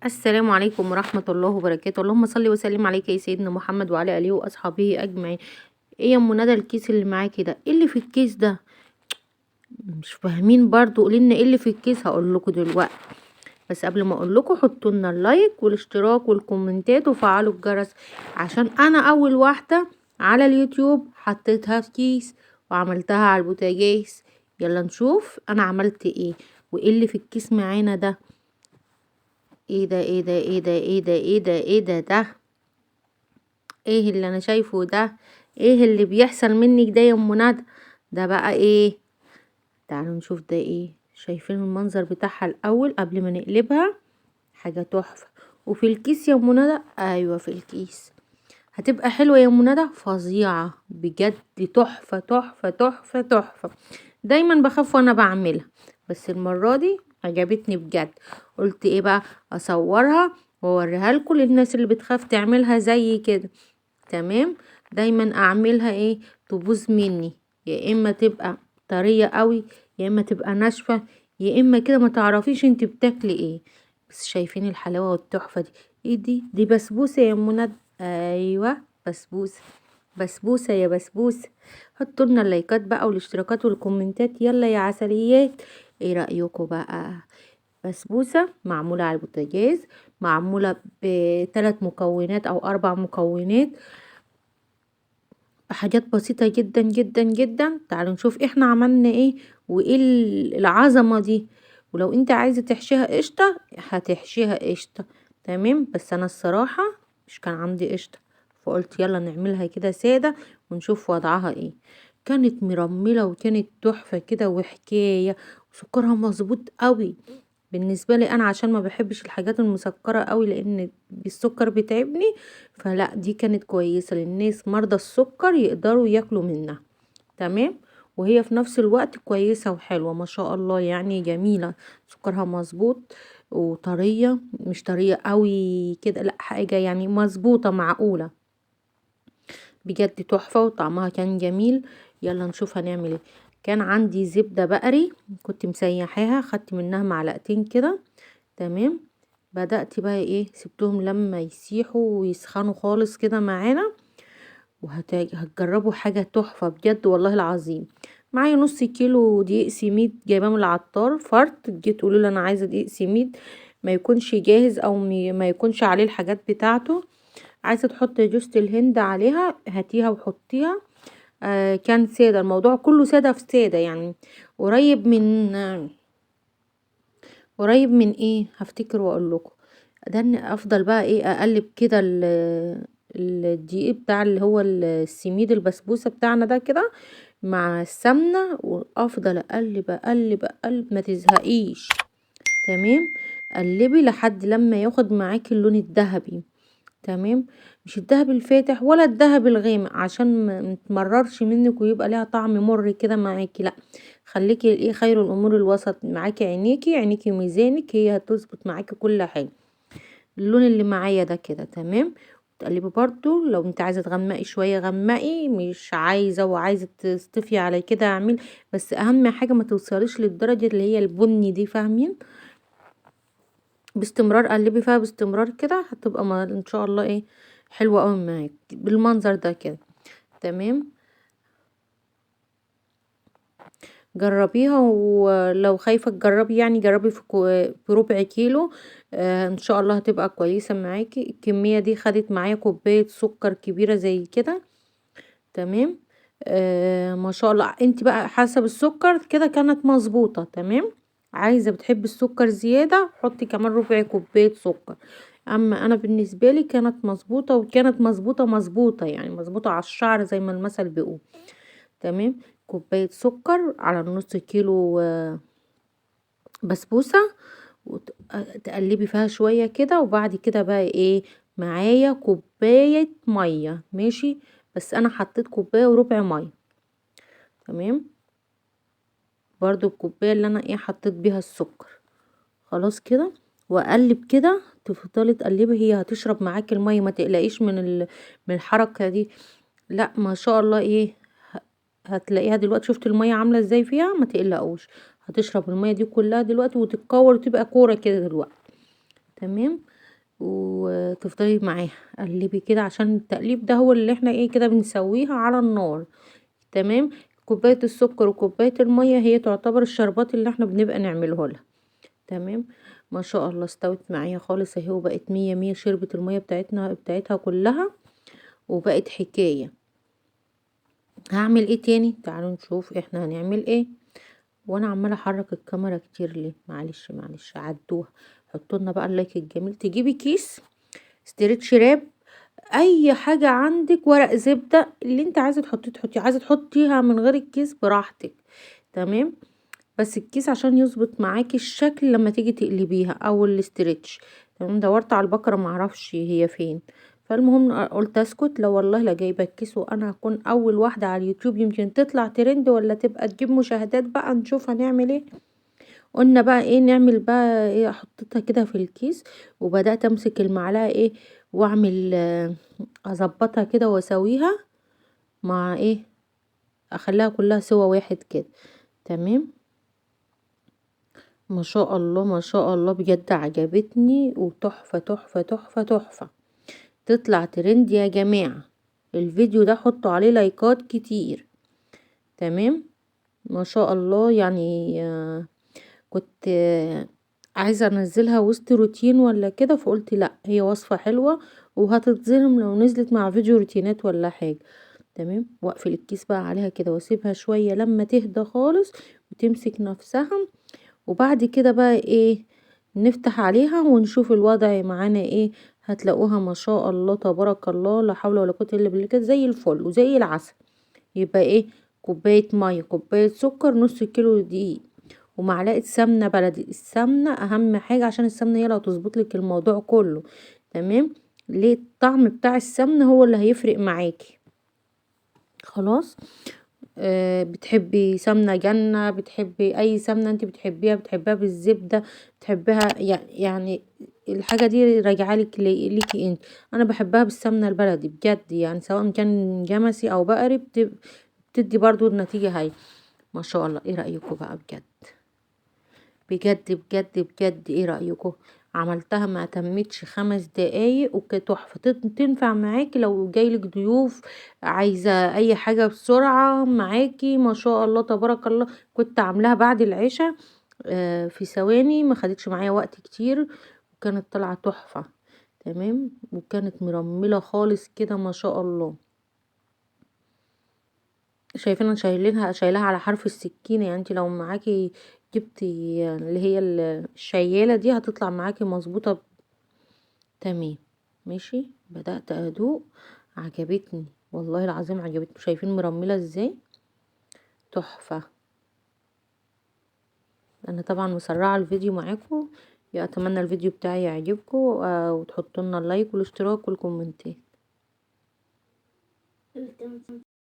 السلام عليكم ورحمة الله وبركاته. اللهم صل وسلم عليك يا سيدنا محمد وعلى آله وأصحابه أجمعين. ايه يا ام ندى الكيس اللي معاكي ده؟ ايه اللي في الكيس ده؟ مش فاهمين برضو، قوليلنا ايه اللي في الكيس. هقول لكم دلوقتي، بس قبل ما اقول لكم حطوا لنا اللايك والاشتراك والكومنتات وفعلوا الجرس، عشان انا اول واحدة على اليوتيوب حطيتها في كيس وعملتها على البوتاجاز. يلا نشوف انا عملت ايه وايه اللي في الكيس معانا ده. ايه ده ايه ده ايه ده ايه ده ايه ده ايه ده ايه اللي انا شايفه ده؟ ايه اللي بيحصل منك ده يا ام ندى؟ ده بقى ايه؟ تعالوا نشوف ده ايه. شايفين المنظر بتاعها الاول قبل ما نقلبها؟ حاجة تحفة. وفي الكيس يا ام ندى؟ ايوه في الكيس. هتبقى حلوة يا ام ندى، فظيعة بجد، تحفة تحفة تحفة تحفة. دايما بخاف وانا بعملها، بس المرة دي عجبتني بجد. قلت ايه بقى، اصورها واوريها لكم للناس اللي بتخاف تعملها زي كده. تمام. دايما اعملها ايه، تبوظ مني، يا اما تبقى طرية قوي، يا اما تبقى ناشفة، يا اما كده ما تعرفيش انت بتاكلي ايه. بس شايفين الحلاوة والتحفة دي؟ ايه دي بسبوسة يا منى. ايوه بسبوسة. بسبوسة يا بسبوسة. حطوا لنا اللايكات بقى والاشتراكات والكومنتات، يلا يا عسليات. ايه رأيكم بقى؟ بسبوسة معمولة على البوتاجاز، معمولة بثلاث مكونات او 4 مكونات، حاجات بسيطة جدا جدا جدا. تعالوا نشوف احنا عملنا ايه وايه العظمة دي. ولو انت عايزة تحشيها قشطة هتحشيها قشطة. تمام، بس انا الصراحة مش كان عندي قشطة، فقلت يلا نعملها كده سادة ونشوف وضعها ايه. كانت مرملة وكانت تحفة كده وحكاية، وسكرها مظبوط قوي بالنسبة لي انا، عشان ما بحبش الحاجات المسكرة قوي لان السكر بيتعبني. فلا دي كانت كويسة للناس مرضى السكر يقدروا ياكلوا منها. تمام. وهي في نفس الوقت كويسة وحلوة ما شاء الله، يعني جميلة. سكرها مظبوط وطرية، مش طرية قوي كده، لا حاجة يعني مظبوطة معقولة. بجد تحفة وطعمها كان جميل. يلا نشوف هنعمل ايه. كان عندي زبدة بقري كنت مسيحاها، خدت منها معلقتين كده. تمام. بدأت بقى ايه، سبتهم لما يسيحوا ويسخنوا خالص كده معانا. هتجربوا حاجة تحفة بجد والله العظيم. معايا نص كيلو دقيق سميد جايباه من العطار فرط، تجي تقولوا له انا عايزة دقيق سميد ما يكونش جاهز او ما يكونش عليه الحاجات بتاعته. عايزة تحط جوزة الهند عليها هاتيها وحطيها. كان سادة، الموضوع كله سادة في سادة يعني. قريب من قريب من ايه هفتكر واقول لكم. ده ان افضل بقى ايه اقلب كده الدقيق بتاع اللي هو السميد البسبوسه بتاعنا ده كده مع السمنه، وافضل اقلب اقلب اقلب ما تزهقيش. تمام. قلبي لحد لما ياخد معاكي اللون الذهبي. تمام. مش الذهب الفاتح ولا الذهب الغامق عشان ما متمررش منك ويبقى ليها طعم مر كده معاكي، لا. خليكي ايه، خير الامور الوسط. معاكي عينيكي وميزانك، هي هتظبط معاكي كل حاجه. اللون اللي معايا ده كده تمام. تقلبي برضو، لو انت عايزه تغمقي شويه غمقي، مش عايزه وعايزه تصطفي على كده اعمل. بس اهم حاجه ما توصليش للدرجه اللي هي البني دي، فاهمين؟ باستمرار قلبي فيها باستمرار كده، هتبقى ان شاء الله ايه، حلوه قوي معاك بالمنظر ده كده. تمام. جربيها، ولو خايفه تجربي يعني جربي في ربع كيلو. ان شاء الله هتبقى كويسه معاكي. الكميه دي خدت معايا كوبايه سكر كبيره زي كده. تمام. ما شاء الله، انت بقى حسب السكر كده كانت مظبوطه. تمام. عايزه بتحبي السكر زياده حطي كمان ربع كوبايه سكر. اما انا بالنسبه لي كانت مظبوطه، وكانت مظبوطه مظبوطه يعني مظبوطه على الشعر زي ما المثل بيقول. تمام. كوبايه سكر على نص كيلو بسبوسه. وتقلبي فيها شويه كده، وبعد كده بقى ايه، معايا كوبايه ميه ماشي، بس انا حطيت كوبايه وربع ميه. تمام. برضو الكوبايه اللي انا ايه حطيت بيها السكر. خلاص كده. واقلب كده، تفضلي تقلبي، هي هتشرب معاكي الميه، ما تقلقيش من الحركه دي. لا ما شاء الله ايه، هتلاقيها دلوقتي. شفت الميه عامله ازاي فيها؟ ما تقلقوش، هتشرب الميه دي كلها دلوقتي وتتكور وتبقى كوره كده دلوقتي. تمام. وتفضلي معاها قلبي كده، عشان التقليب ده هو اللي احنا ايه كده بنسويها على النار. تمام. كوباية السكر وكوباية المية هي تعتبر الشربات اللي احنا بنبقى نعمله لها. تمام. ما شاء الله استوت معايا خالص اهي، وبقت مية مية، شربت المية بتاعتها كلها وبقت حكاية. هعمل ايه تاني؟ تعالوا نشوف احنا هنعمل ايه. وانا عماله احرك الكاميرا كتير ليه؟ معلش معلش، عدوها. حطوا لنا بقى اللايك الجميل. تجيبي كيس استريتش راب، اي حاجه عندك، ورق زبده اللي انت عايزه تحطي، عايزه تحطيها من غير الكيس براحتك. تمام. بس الكيس عشان يظبط معاكي الشكل لما تيجي تقلبيها، او الاسترتش. تمام. دورت على البكره معرفش هي فين، فالمهم قلت اسكت. لو والله لا جايبه الكيس، وانا هكون اول واحده على اليوتيوب، يمكن تطلع ترند ولا تبقى تجيب مشاهدات، بقى نشوف هنعمل ايه. قلنا بقى ايه نعمل بقى ايه. حطيتها كده في الكيس، وبدات امسك المعلقه ايه، واعمل اظبطها كده واسويها مع ايه، اخليها كلها سوا واحد كده. تمام. ما شاء الله ما شاء الله، بجد عجبتني وتحفة تحفة تحفة تحفة. تطلع ترند يا جماعة. الفيديو ده حطوا عليه لايكات كتير. تمام. ما شاء الله يعني. كنت عايزة انزلها وسط روتين ولا كده، فقلت لا، هي وصفة حلوة وهتتظلم لو نزلت مع فيديو روتينات ولا حاجة. تمام. واقفل الكيس بقى عليها كده واسيبها شوية لما تهدى خالص وتمسك نفسها. وبعد كده بقى ايه، نفتح عليها ونشوف الوضع معانا ايه. هتلاقوها ما شاء الله تبارك الله، لا حول ولا قوة الا بالله، كده زي الفل وزي العسل. يبقى ايه، كوباية مية، كوباية سكر، نص كيلو دقيق، ومعلقة سمنة بلدي. السمنة اهم حاجة، عشان السمنة هي اللي هتظبط لك الموضوع كله. تمام. ليه؟ الطعم بتاع السمنة هو اللي هيفرق معاكي. خلاص. بتحبي سمنة جنة، بتحبي اي سمنة انت بتحبيها بالزبدة، بتحبيها يعني الحاجة دي راجعة لك ليكي انت. انا بحبها بالسمنة البلدي بجد، يعني سواء كان جمسي او بقري بتدي برضو النتيجة هاي. ما شاء الله. ايه رأيكم بقى بجد؟ بجد بجد بجد ايه رأيكم؟ عملتها ما تمتش 5 دقايق وكانت تحفة. تنفع معاكي لو جايلك ضيوف، عايزة اي حاجة بسرعة معاكي. ما شاء الله تبارك الله. كنت عاملاها بعد العشاء في ثواني، ما خدتش معايا وقت كتير، وكانت طالعة تحفة. تمام. وكانت مرملة خالص كده ما شاء الله. شايفين انا شايلها على حرف السكينة. يعني انت لو معاكي جبتي اللي هي الشيالة دي هتطلع معاكي مظبوطة. تمام. ماشي. بدأت ادوق. عجبتني والله العظيم عجبتني. شايفين مرملة ازاي؟ تحفة. انا طبعا مسرعة الفيديو معاكم. اتمنى الفيديو بتاعي يعجبكم، وتحطوا لنا اللايك والاشتراك والكومنتات.